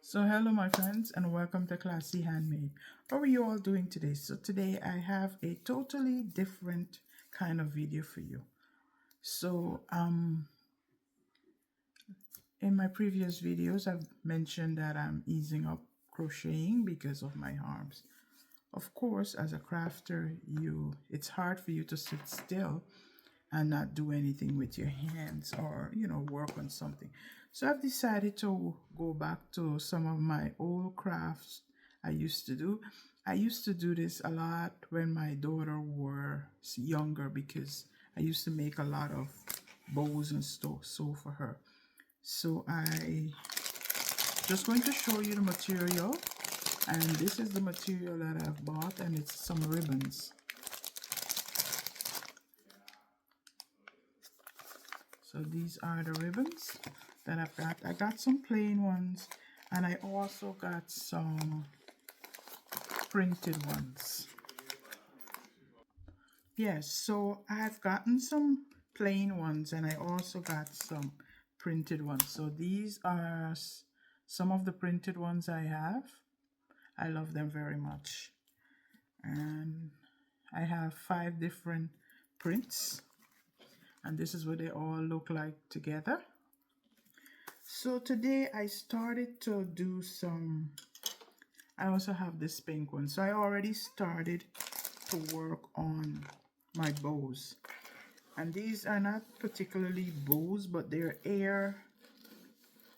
So hello my friends and welcome to Classy Handmade. How are you all doing today? So today I have a totally different kind of video for you. So in my previous videos I've mentioned that I'm easing up crocheting because of my arms. Of course, as a crafter, it's hard for you to sit still and not do anything with your hands or work on something. So I've decided to go back to some of my old crafts I used to do. I used to do this a lot when my daughter was younger because I used to make a lot of bows and stuff so for her. So I just going to show you the material, and this is the material that I've bought, and it's some ribbons. So these are the ribbons that I've got. I got some plain ones and I also got some printed ones. Yes, so I've gotten some plain ones and I also got some printed ones. So these are some of the printed ones I have. I love them very much. And I have 5 different prints. And this is what they all look like together. So today I started to do some, I also have this pink one. So I already started to work on my bows. And these are not particularly bows, but they're air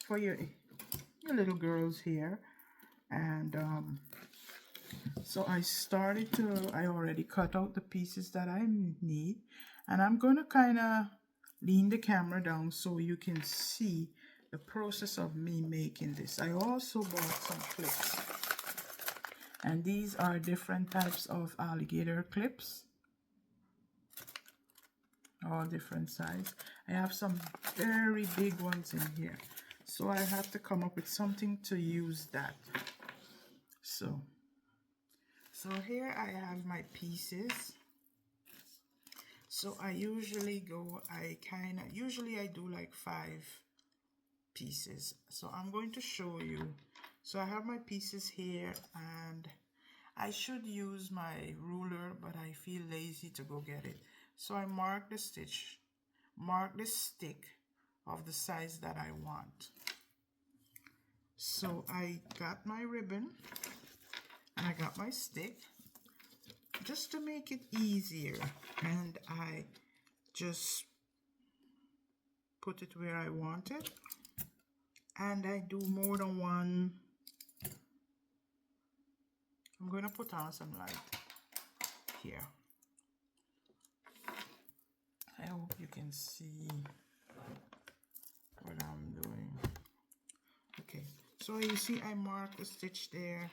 for your little girls here. And so I already cut out the pieces that I need. And I'm going to kind of lean the camera down so you can see the process of me making this. I also bought some clips. And these are different types of alligator clips. All different size. I have some very big ones in here. So I have to come up with something to use that. So here I have my pieces. So I usually I do like 5 pieces. So I'm going to show you. So I have my pieces here and I should use my ruler, but I feel lazy to go get it. So I mark the stick of the size that I want. So I got my ribbon and I got my stick just to make it easier, and I just put it where I want it, and I do more than one. I'm going to put on some light here. I hope you can see what I'm doing. Okay, so you see I marked the stitch there.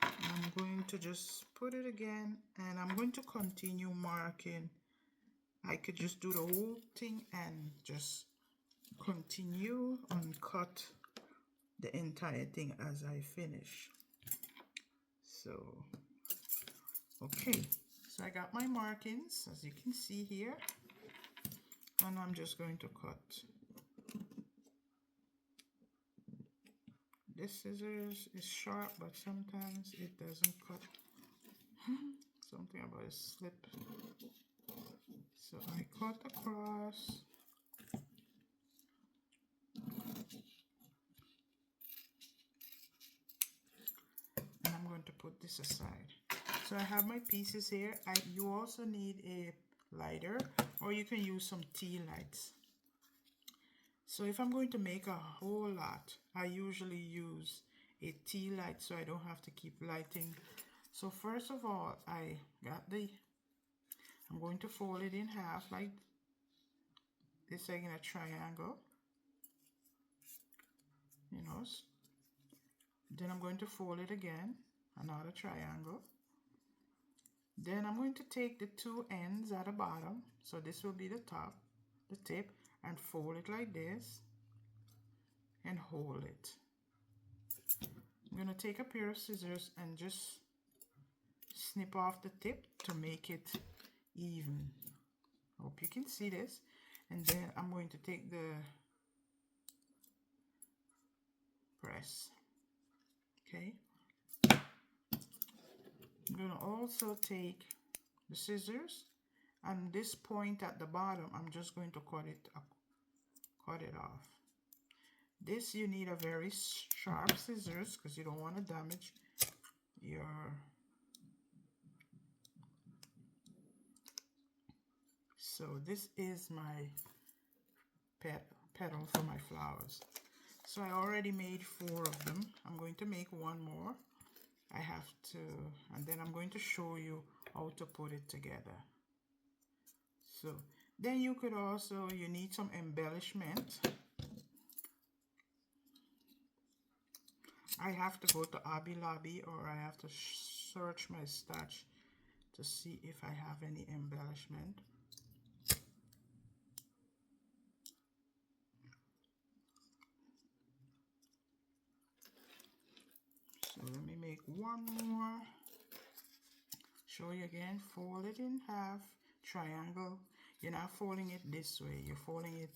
I'm going to just put it again, and I'm going to continue marking. I could just do the whole thing and just continue and cut the entire thing as I finish. So okay, so I got my markings as you can see here, and I'm just going to cut. This scissors is sharp, but sometimes it doesn't cut. Something about a slip. So I cut across. And I'm going to put this aside. So I have my pieces here. You also need a lighter, or you can use some tea lights. So if I'm going to make a whole lot, I usually use a tea light so I don't have to keep lighting. So first of all, I'm going to fold it in half like this, like in a triangle, Then I'm going to fold it again, another triangle. Then I'm going to take the 2 ends at the bottom, so this will be the top, the tip, and fold it like this and hold it. I'm going to take a pair of scissors and just snip off the tip to make it even. Hope you can see this. And then I'm going to take the press. Okay, I'm going to also take the scissors, and this point at the bottom I'm just going to cut it off. This, you need a very sharp scissors because you don't want to damage your so this is my petal for my flowers. So I already made 4 of them. I'm going to make 1 more. I have to, and then I'm going to show you how to put it together. So then you could also, you need some embellishment. I have to go to Hobby Lobby, or I have to search my stash to see if I have any embellishment. So let me make 1 more. Show you again, fold it in half, triangle. You're not folding it this way, you're folding it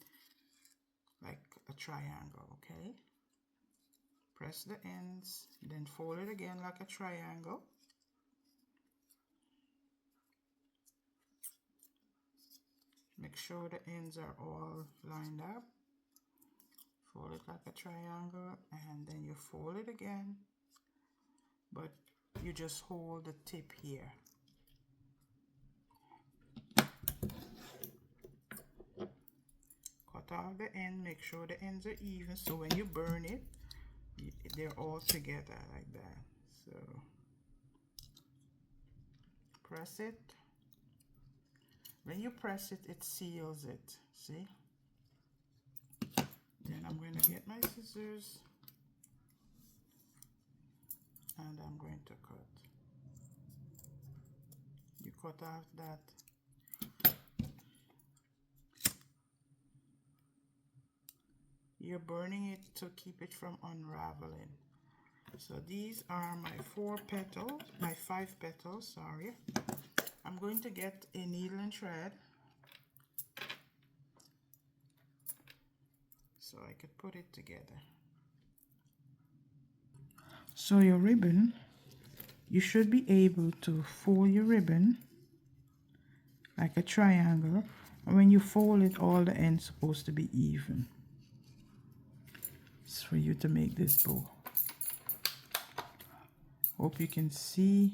like a triangle, okay? Press the ends, then fold it again like a triangle. Make sure the ends are all lined up. Fold it like a triangle, and then you fold it again, but you just hold the tip here. Cut off the end, make sure the ends are even, so when you burn it, they're all together like that. So press it. When you press it, it seals it. See? Then I'm going to get my scissors and I'm going to cut. You cut off that. You're burning it to keep it from unraveling. So these are my 4 petals, my 5 petals, sorry. I'm going to get a needle and thread so I could put it together. So your ribbon, you should be able to fold your ribbon like a triangle, and when you fold it, all the ends supposed to be even. It's for you to make this bow. Hope you can see.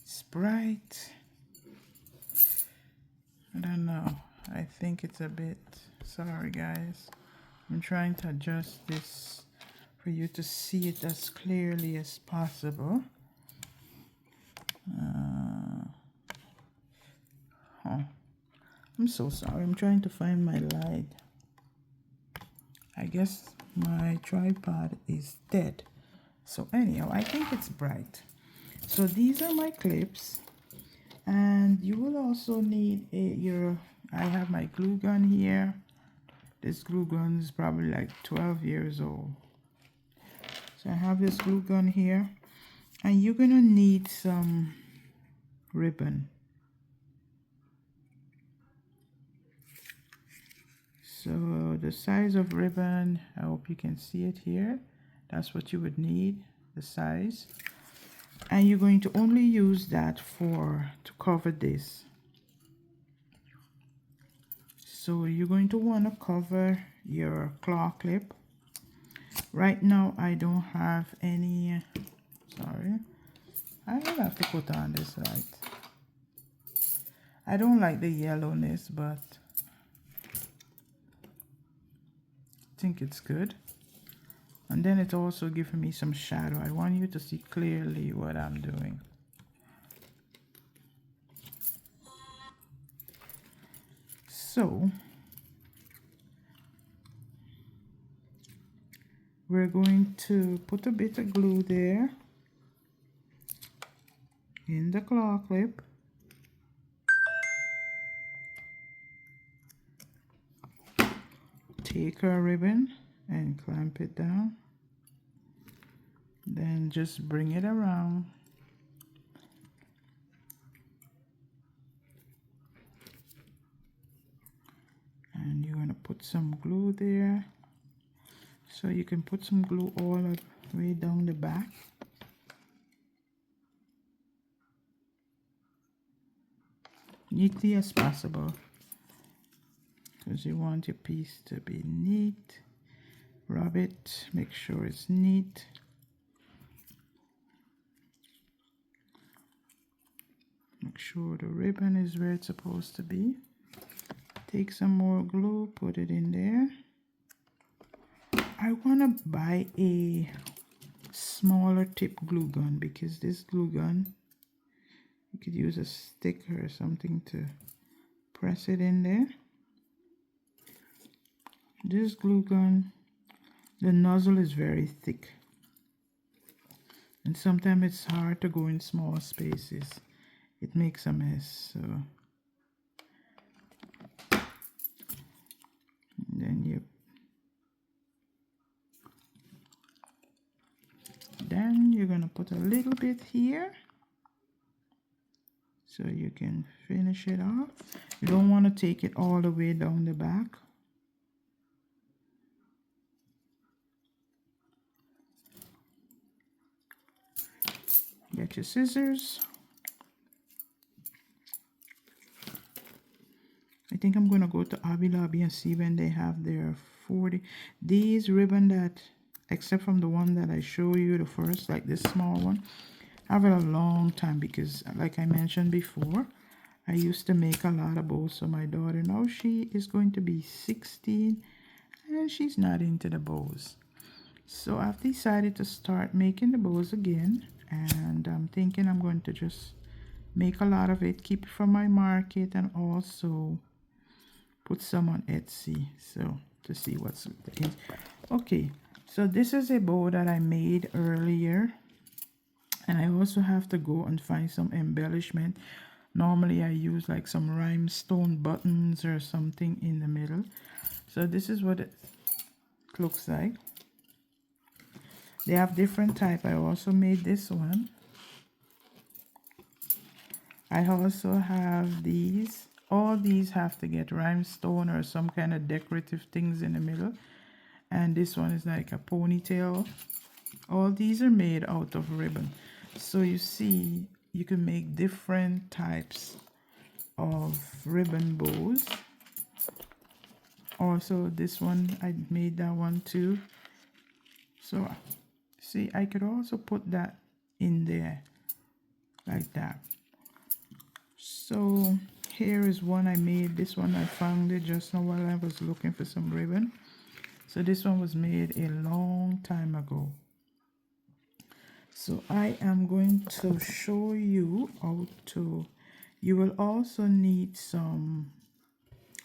It's bright. I don't know. I think it's a bit, sorry guys. I'm trying to adjust this for you to see it as clearly as possible. I'm so sorry. I'm trying to find my light. I guess my tripod is dead. So anyhow, I think it's bright. So these are my clips, and you will also need I have my glue gun here. This glue gun is probably like 12 years old. So I have this glue gun here, and you're gonna need some ribbon. So the size of ribbon, I hope you can see it here. That's what you would need, the size. And you're going to only use that to cover this. So you're going to want to cover your claw clip. Right now I don't have any, sorry. I will have to put on this light. I don't like the yellowness, but I think it's good. And then it's also giving me some shadow. I want you to see clearly what I'm doing. So we're going to put a bit of glue there in the claw clip. Take our ribbon and clamp it down. Then just bring it around. And you're going to put some glue there. So you can put some glue all the way down the back. Neatly as possible, because you want your piece to be neat. Rub it, make sure it's neat. Make sure the ribbon is where it's supposed to be. Take some more glue, put it in there. I want to buy a smaller tip glue gun, because this glue gun, you could use a stick or something to press it in there. This glue gun, the nozzle is very thick, and sometimes it's hard to go in small spaces. It makes a mess. So then you're gonna put a little bit here, so you can finish it off. You don't want to take it all the way down the back. Get your scissors. I think I'm gonna go to Hobby Lobby and see when they have their 40. These ribbon that, except from the one that I show you, the first, like this small one, I have it a long time, because like I mentioned before, I used to make a lot of bows for my daughter. Now she is going to be 16 and she's not into the bows. So I've decided to start making the bows again, and I'm thinking I'm going to just make a lot of it, keep it for my market, and also put some on Etsy, so to see what's the ins. Okay, so this is a bow that I made earlier, and I also have to go and find some embellishment. Normally I use like some rhinestone buttons or something in the middle. So this is what it looks like. They have different type. I also made this one. I also have these. All these have to get rhinestone or some kind of decorative things in the middle. And this one is like a ponytail. All these are made out of ribbon. So you see, you can make different types of ribbon bows. Also this one, I made that one too. So see, I could also put that in there like that. So here is one I made. This one I found it just now while I was looking for some ribbon. So this one was made a long time ago. So I am going to show you how to, you will also need some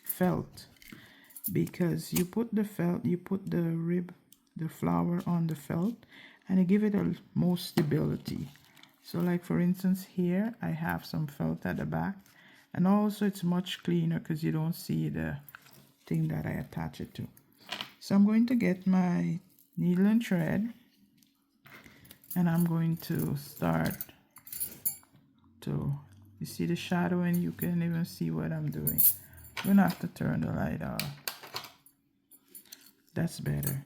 felt, because you put the felt, you put the flower on the felt, and you give it a more stability. So like for instance here, I have some felt at the back, and also it's much cleaner because you don't see the thing that I attach it to. So I'm going to get my needle and thread, and I'm going to start to, you see the shadow, and you can even see what I'm doing. I'm gonna have to turn the light off. That's better.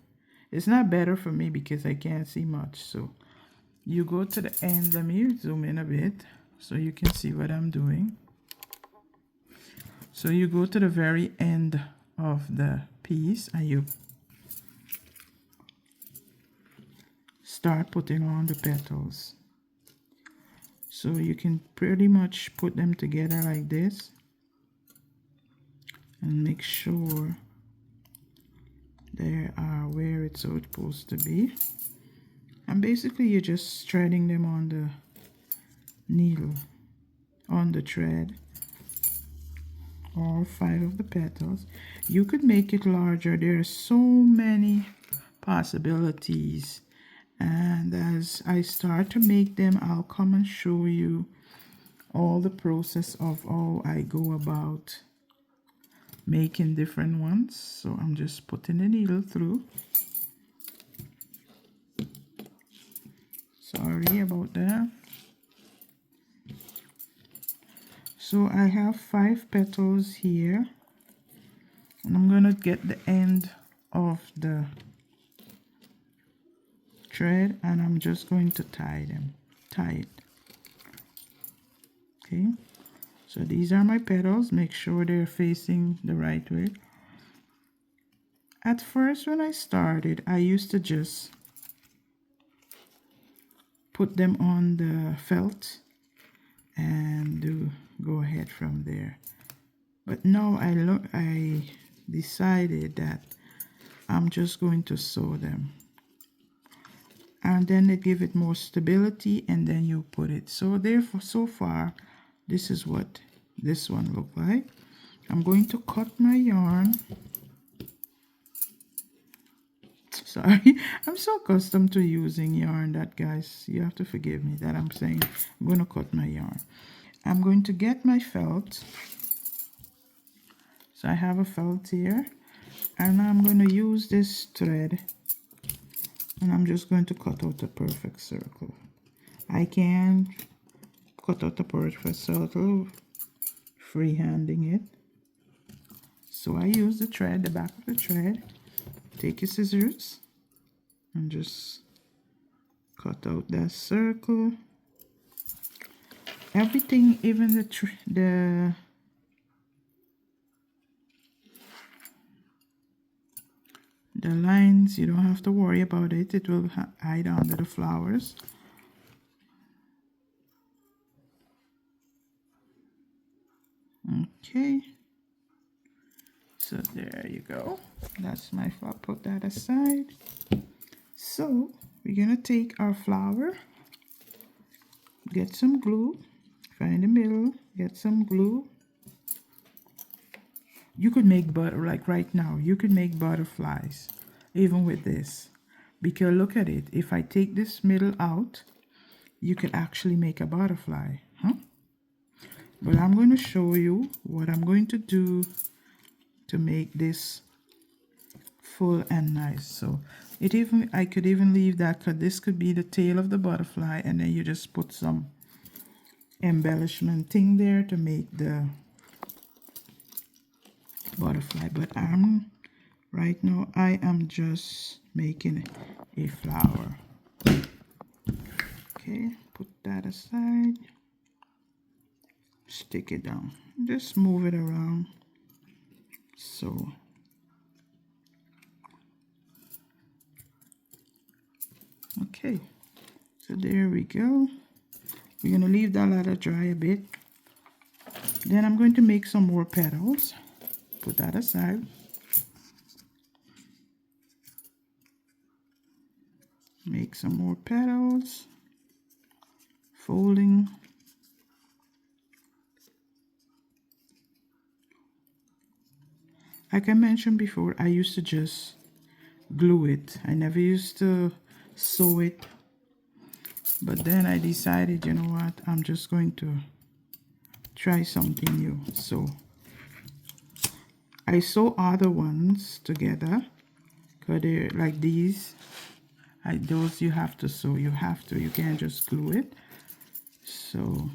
It's not better for me because I can't see much. So you go to the end. Let me zoom in a bit so you can see what I'm doing. So you go to the very end of the piece and you start putting on the petals. So you can pretty much put them together like this and make sure they are where it's supposed to be. And basically you're just threading them on the needle, on the thread, all 5 of the petals. You could make it larger. There are so many possibilities, and as I start to make them, I'll come and show you all the process of how I go about making different ones. So I'm just putting the needle through. Sorry about that. So I have 5 petals here, and I'm gonna get the end of the thread and I'm just going to tie it. Okay, so these are my petals. Make sure they're facing the right way. At first when I started, I used to just put them on the felt and go ahead from there. But now I decided that I'm just going to sew them, and then they give it more stability, and then you put it. So therefore, so far, this is what this one look like. I'm going to cut my yarn. Sorry, I'm so accustomed to using yarn that, guys, you have to forgive me that I'm saying I'm going to cut my yarn. I'm going to get my felt. So I have a felt here, and I'm going to use this thread, and I'm just going to cut out a perfect circle. I can cut out a perfect circle freehanding it. So I use the thread, the back of the thread. Take your scissors and just cut out that circle. Everything, even the lines, you don't have to worry about it. It will hide under the flowers. Okay, so there you go. That's my flower. Put that aside. So we're gonna take our flower, get some glue, find the middle, get some glue. You could make like right now, you could make butterflies even with this, because look at it. If I take this middle out, you could actually make a butterfly, huh? But I'm going to show you what I'm going to do to make this full and nice. So I could even leave that, because this could be the tail of the butterfly, and then you just put some embellishment thing there to make the butterfly. But right now I am just making a flower. Okay, put that aside. Stick it down. Just move it around. So okay, so there we go. We're gonna leave that let it dry a bit. Then I'm going to make some more petals. Put that aside. Make some more petals. Folding. Like I mentioned before, I used to just glue it. I never used to sew it. But then I decided, you know what, I'm just going to try something new. So I sew other ones together, because they're like these. Those you have to sew. You can't just glue it. So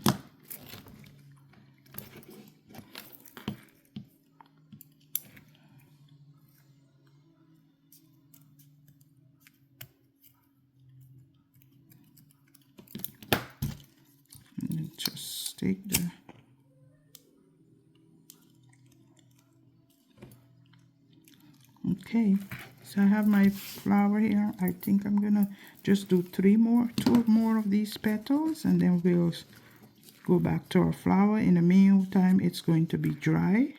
just take the okay, so I have my flower here. I think I'm gonna just do two more of these petals, and then we'll go back to our flower. In the meantime, it's going to be dry.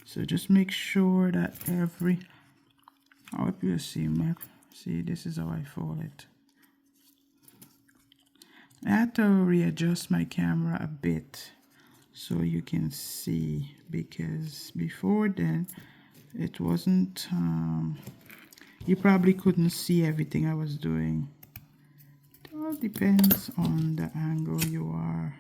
So just make sure that I hope you see this is how I fold it. I had to readjust my camera a bit so you can see, because before then it wasn't you probably couldn't see everything I was doing. It all depends on the angle you are.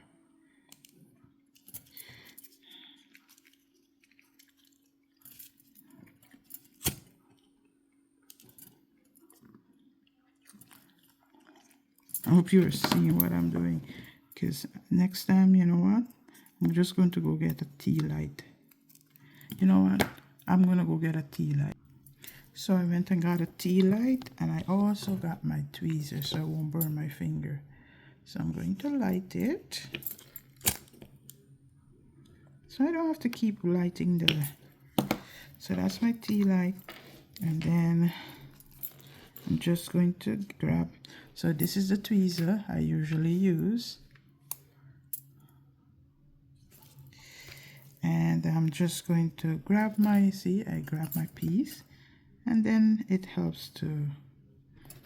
I hope you're seeing what I'm doing, because next time, you know what, I'm just going to go get a tea light. You know what, I'm gonna go get a tea light. So I went and got a tea light, and I also got my tweezer so I won't burn my finger. So I'm going to light it. So I don't have to keep lighting so that's my tea light. And then I'm just going to grab, so this is the tweezer I usually use. And I'm just going to grab I grab my piece, and then it helps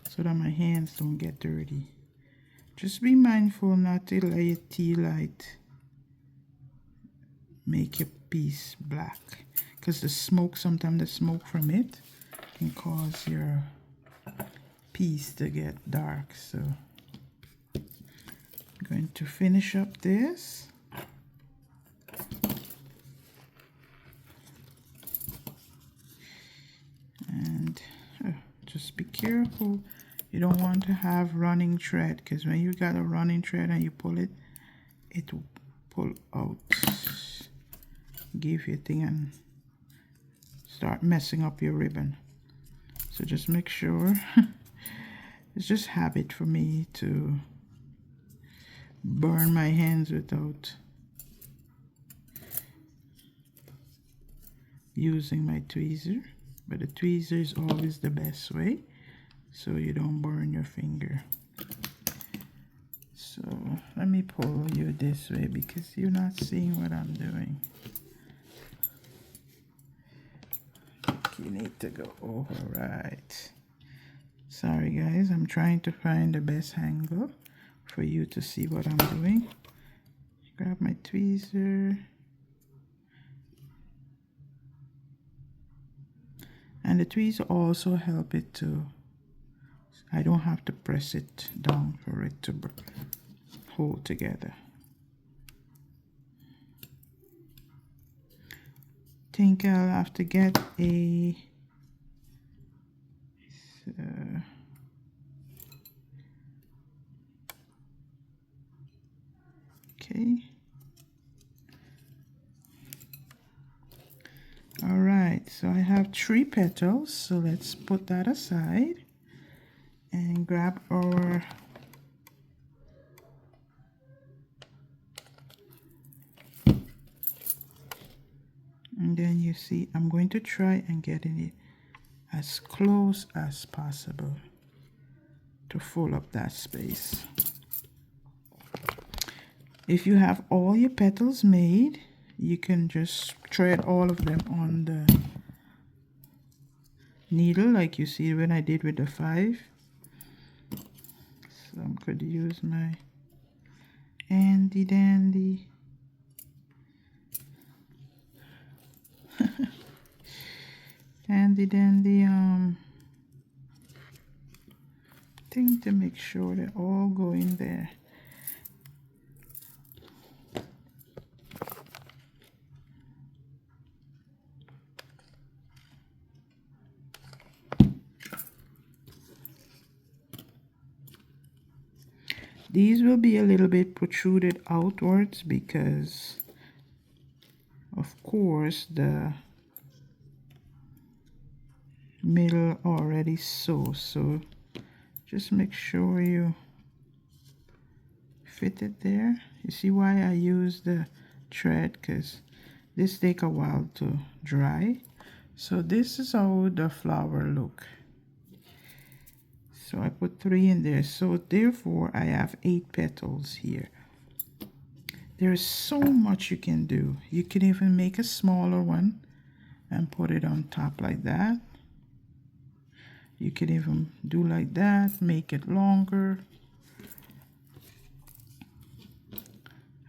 so that my hands don't get dirty. Just be mindful not to let your tea light make your piece black, because sometimes the smoke from it can cause your piece to get dark. So I'm going to finish up this. And just be careful. You don't want to have running thread, because when you got a running thread and you pull it, it will pull out, give you a thing and start messing up your ribbon. So just make sure. It's just habit for me to burn my hands without using my tweezer, but the tweezer is always the best way so you don't burn your finger. So let me pull you this way because you're not seeing what I'm doing. You need to go over right. Sorry guys, I'm trying to find the best angle for you to see what I'm doing. Grab my tweezer. And the tweezer also help it to, I don't have to press it down for it to hold together. Think I'll have to get a okay. All right, so I have 3 petals, so let's put that aside and grab our and then you see I'm going to try and get it as close as possible to fill up that space. If you have all your petals made, you can just thread all of them on the needle like you see when I did with the 5. So I'm going to use my handy dandy handy dandy thing to make sure they all go in there. These will be a little bit protruded outwards because of course the middle already so just make sure you fit it there. You see why I use the thread, because this take a while to dry. So this is how the flower look. So I put 3 in there, so therefore I have 8 petals here. There's so much you can do. You can even make a smaller one and put it on top like that. You can even do like that, make it longer.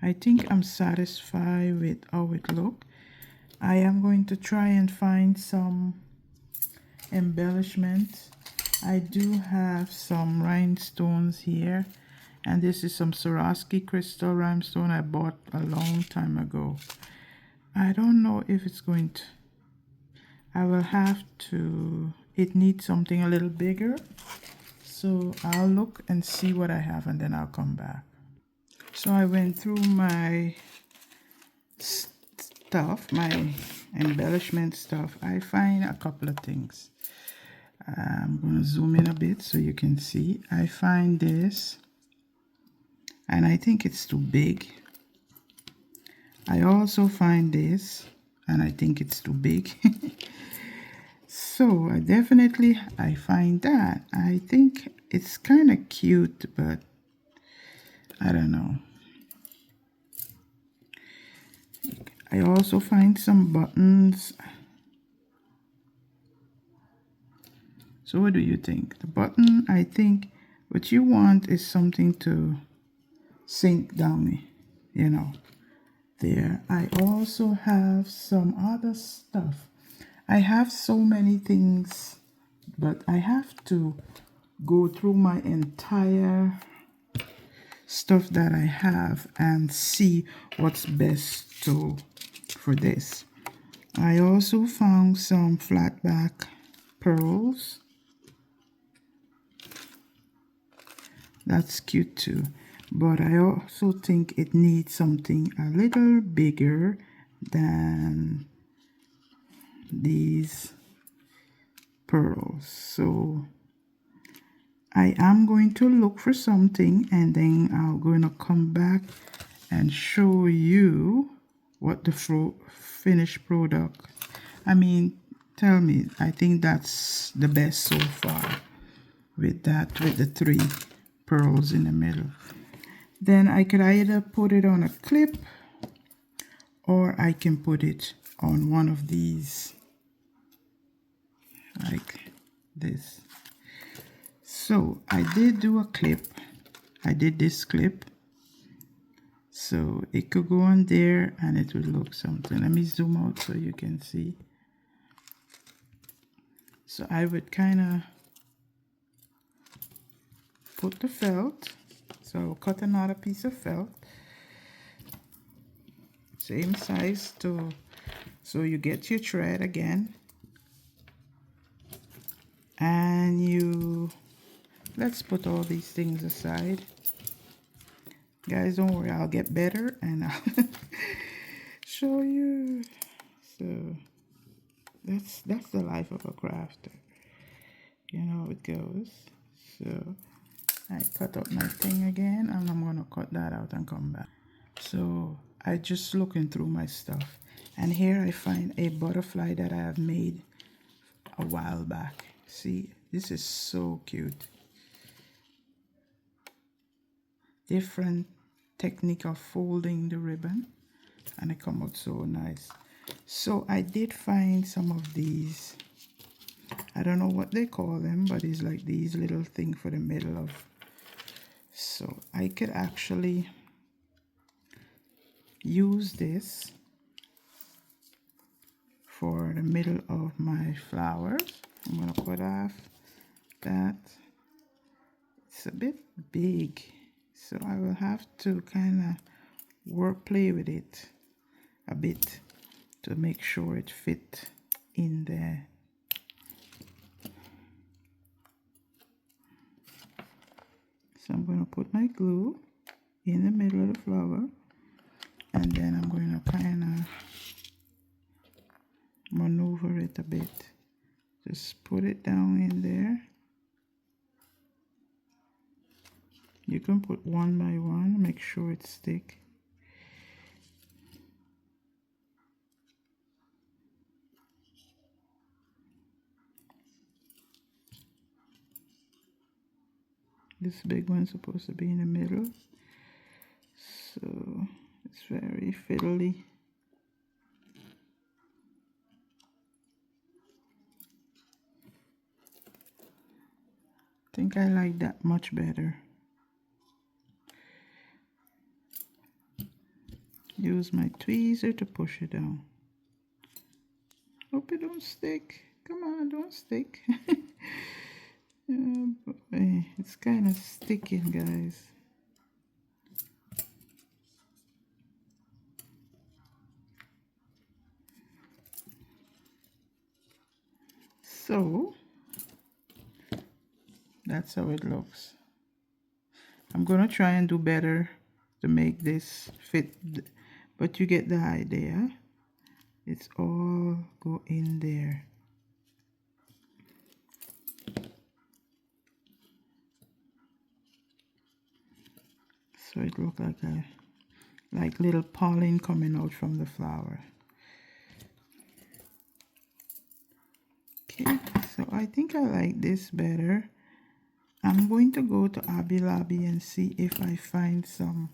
I think I'm satisfied with how it looks. I am going to try and find some embellishments. I do have some rhinestones here, and this is some Swarovski crystal rhinestone I bought a long time ago. I don't know if it's going to, I will have to, it needs something a little bigger, so I'll look and see what I have and then I'll come back. So I went through my stuff, my embellishment stuff. I find a couple of things. I'm going to zoom in a bit so you can see. I find this, and I think it's too big. I also find this, and I think it's too big. So I find that. I think it's kind of cute, but I don't know. I also find some buttons. So what do you think? The button, I think what you want is something to sink down, you know, there. I also have some other stuff. I have so many things, but I have to go through my entire stuff that I have and see what's best for this. I also found some flat back pearls. That's cute too. But I also think it needs something a little bigger than these pearls. So I am going to look for something, and then I'm going to come back and show you what the finished product. I mean, tell me, I think that's the best so far with the 3 pearls in the middle. Then I could either put it on a clip, or I can put it on one of these like this. So I did do a clip. I did this clip. So it could go on there and it would look something. Let me zoom out so you can see. So I would kind of put the felt. So cut another piece of felt. Same size so you get your thread again. And let's put all these things aside. Guys, don't worry, I'll get better and I'll show you. So that's the life of a crafter. You know how it goes. So I cut up my thing again, and I'm gonna cut that out and come back. So I just looking through my stuff, and here I find a butterfly that I have made a while back. See, this is so cute. Different technique of folding the ribbon, and it come out so nice. So I did find some of these. I don't know what they call them, but it's like these little thing for the middle of. So I could actually use this for the middle of my flowers. I'm gonna cut off that. It's a bit big, so I will have to kind of play with it a bit to make sure it fit in there. So I'm going to put my glue in the middle of the flower, and then I'm going to kind of maneuver it a bit. Just put it down in there. You can put one by one, make sure it sticks. This big one's supposed to be in the middle, so it's very fiddly. I think I like that much better. Use my tweezer to push it down. Hope it don't stick. Come on, don't stick. Oh boy, it's kind of sticking, guys. So that's how it looks. I'm gonna try and do better to make this fit, but you get the idea. It's all go in there. So it looked like little pollen coming out from the flower. Okay, so I think I like this better. I'm going to go to Hobby Lobby and see if I find some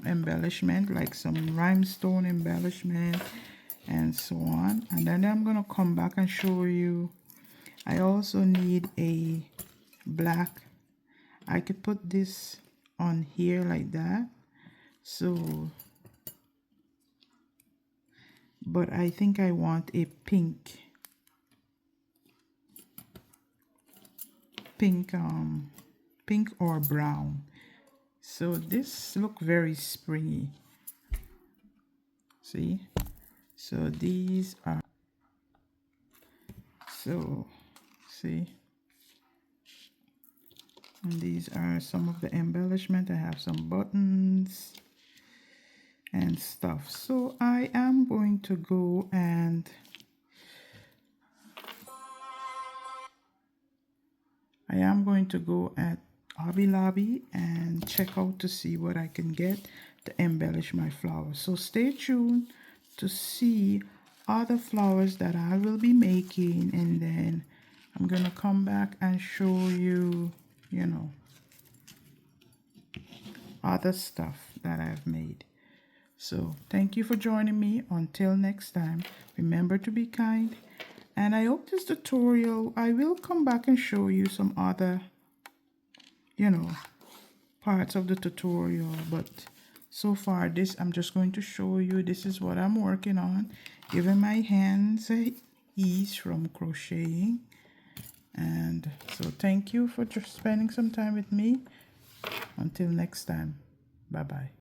embellishment, like some rhinestone embellishment and so on. And then I'm going to come back and show you. I also need a black. I could put this on here like that. So, but I think I want a pink or brown. So this look very springy. See? So these are, so see, and these are some of the embellishment. I have some buttons and stuff. So I am going to go and at Hobby Lobby and check out to see what I can get to embellish my flowers. So stay tuned to see other flowers that I will be making, and then I'm gonna come back and show you, you know, other stuff that I've made. So thank you for joining me. Until next time, remember to be kind, and I hope this tutorial, I will come back and show you some other, you know, parts of the tutorial, but so far this, I'm just going to show you, this is what I'm working on, giving my hands ease from crocheting. And so thank you for just spending some time with me. Until next time, bye bye.